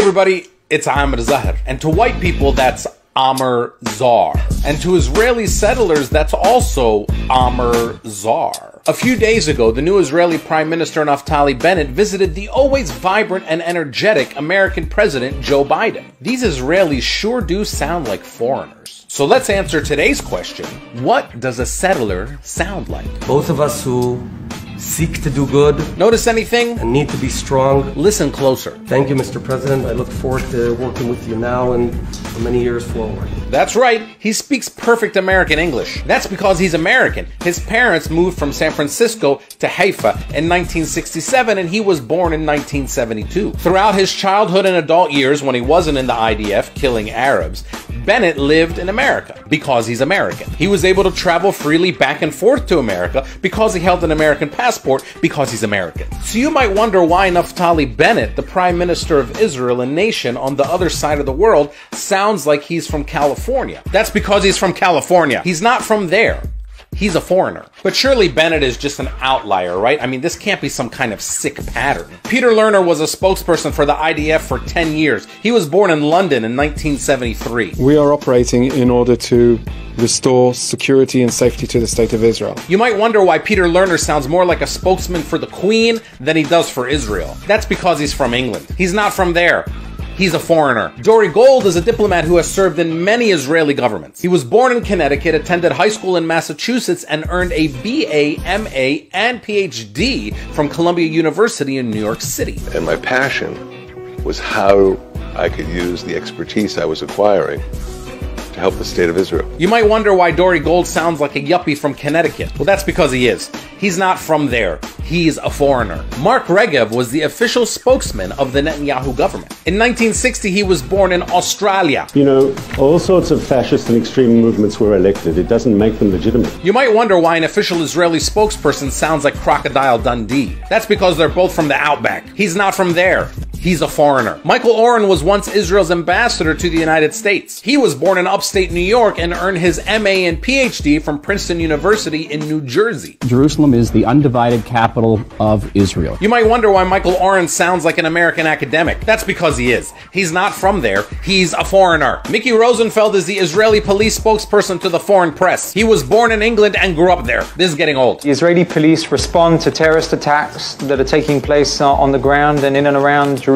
everybody, it's Amer Zahr. And to white people, that's Amer Zahr. And to Israeli settlers, that's also Amer Zahr. A few days ago, the new Israeli Prime Minister Naftali Bennett visited the always vibrant and energetic American President Joe Biden. These Israelis sure do sound like foreigners. So let's answer today's question. What does a settler sound like? Both of us who seek to do good. Notice anything? And need to be strong. Listen closer. Thank you, Mr. President. I look forward to working with you now and for many years forward. That's right. He speaks perfect American English. That's because he's American. His parents moved from San Francisco to Haifa in 1967, and he was born in 1972. Throughout his childhood and adult years, when he wasn't in the IDF killing Arabs, Bennett lived in America because he's American. He was able to travel freely back and forth to America because he held an American passport because he's American. So you might wonder why Naftali Bennett, the Prime Minister of Israel, a nation on the other side of the world, sounds like he's from California. That's because he's from California. He's not from there. He's a foreigner. But surely Bennett is just an outlier, right? I mean, this can't be some kind of sick pattern. Peter Lerner was a spokesperson for the IDF for 10 years. He was born in London in 1973. We are operating in order to restore security and safety to the State of Israel. You might wonder why Peter Lerner sounds more like a spokesman for the Queen than he does for Israel. That's because he's from England. He's not from there. He's a foreigner. Dori Gold is a diplomat who has served in many Israeli governments. He was born in Connecticut, attended high school in Massachusetts, and earned a BA, MA, and PhD from Columbia University in New York City. And my passion was how I could use the expertise I was acquiring to help the State of Israel. You might wonder why Dori Gold sounds like a yuppie from Connecticut. Well, that's because he is. He's not from there. He's a foreigner. Mark Regev was the official spokesman of the Netanyahu government. In 1960, he was born in Australia. You know, all sorts of fascist and extreme movements were elected. It doesn't make them legitimate. You might wonder why an official Israeli spokesperson sounds like Crocodile Dundee. That's because they're both from the Outback. He's not from there. He's a foreigner. Michael Oren was once Israel's ambassador to the United States. He was born in upstate New York and earned his MA and PhD from Princeton University in New Jersey. Jerusalem is the undivided capital of Israel. You might wonder why Michael Oren sounds like an American academic. That's because he is. He's not from there. He's a foreigner. Mickey Rosenfeld is the Israeli police spokesperson to the foreign press. He was born in England and grew up there. This is getting old. The Israeli police respond to terrorist attacks that are taking place on the ground and in and around Jerusalem.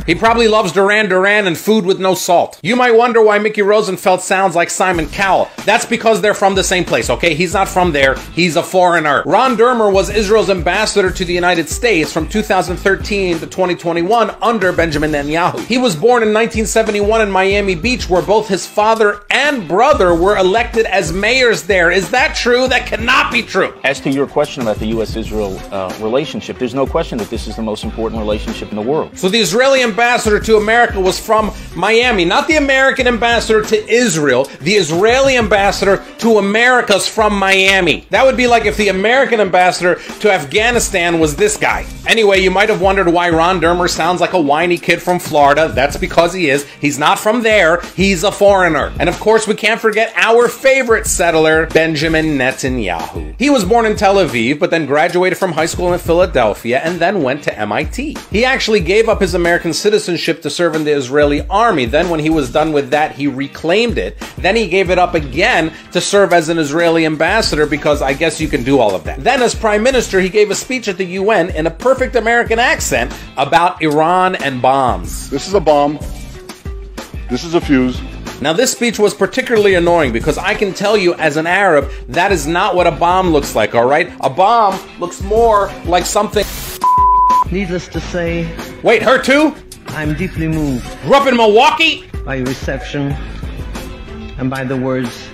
He probably loves Duran Duran and food with no salt. You might wonder why Mickey Rosenfeld sounds like Simon Cowell. That's because they're from the same place, okay? He's not from there. He's a foreigner. Ron Dermer was Israel's ambassador to the United States from 2013 to 2021 under Benjamin Netanyahu. He was born in 1971 in Miami Beach, where both his father and brother were elected as mayors there. Is that true? That cannot be true. As to your question about the U.S.-Israel relationship, there's no question that this is the most important relationship in the world. So the Israeli ambassador to America was from Miami, not the American ambassador to Israel. The Israeli ambassador to America's from Miami. That would be like if the American ambassador to Afghanistan was this guy. Anyway, you might have wondered why Ron Dermer sounds like a whiny kid from Florida. That's because he is. He's not from there. He's a foreigner. And of course, we can't forget our favorite settler, Benjamin Netanyahu. He was born in Tel Aviv, but then graduated from high school in Philadelphia and then went to MIT. He actually gave up his American citizenship to serve in the Israeli army. Then when he was done with that, he reclaimed it. Then he gave it up again to serve as an Israeli ambassador because I guess you can do all of that. Then as prime minister, he gave a speech at the UN in a perfect American accent about Iran and bombs. This is a bomb. This is a fuse. Now this speech was particularly annoying because I can tell you as an Arab, that is not what a bomb looks like, alright? A bomb looks more like something... Needless to say... Wait, her too? I'm deeply moved. Grew up in Milwaukee? By your reception and by the words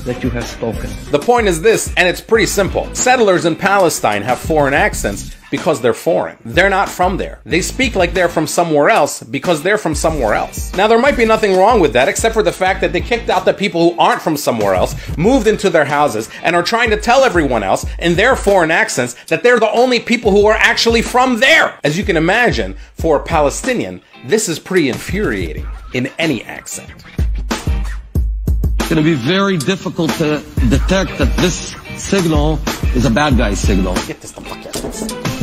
that you have spoken. The point is this, and it's pretty simple. Settlers in Palestine have foreign accents because they're foreign. They're not from there. They speak like they're from somewhere else because they're from somewhere else. Now, there might be nothing wrong with that except for the fact that they kicked out the people who aren't from somewhere else, moved into their houses, and are trying to tell everyone else in their foreign accents that they're the only people who are actually from there. As you can imagine, for a Palestinian, this is pretty infuriating in any accent. It's going to be very difficult to detect that this signal is a bad guy's signal. Get this the fuck out of this.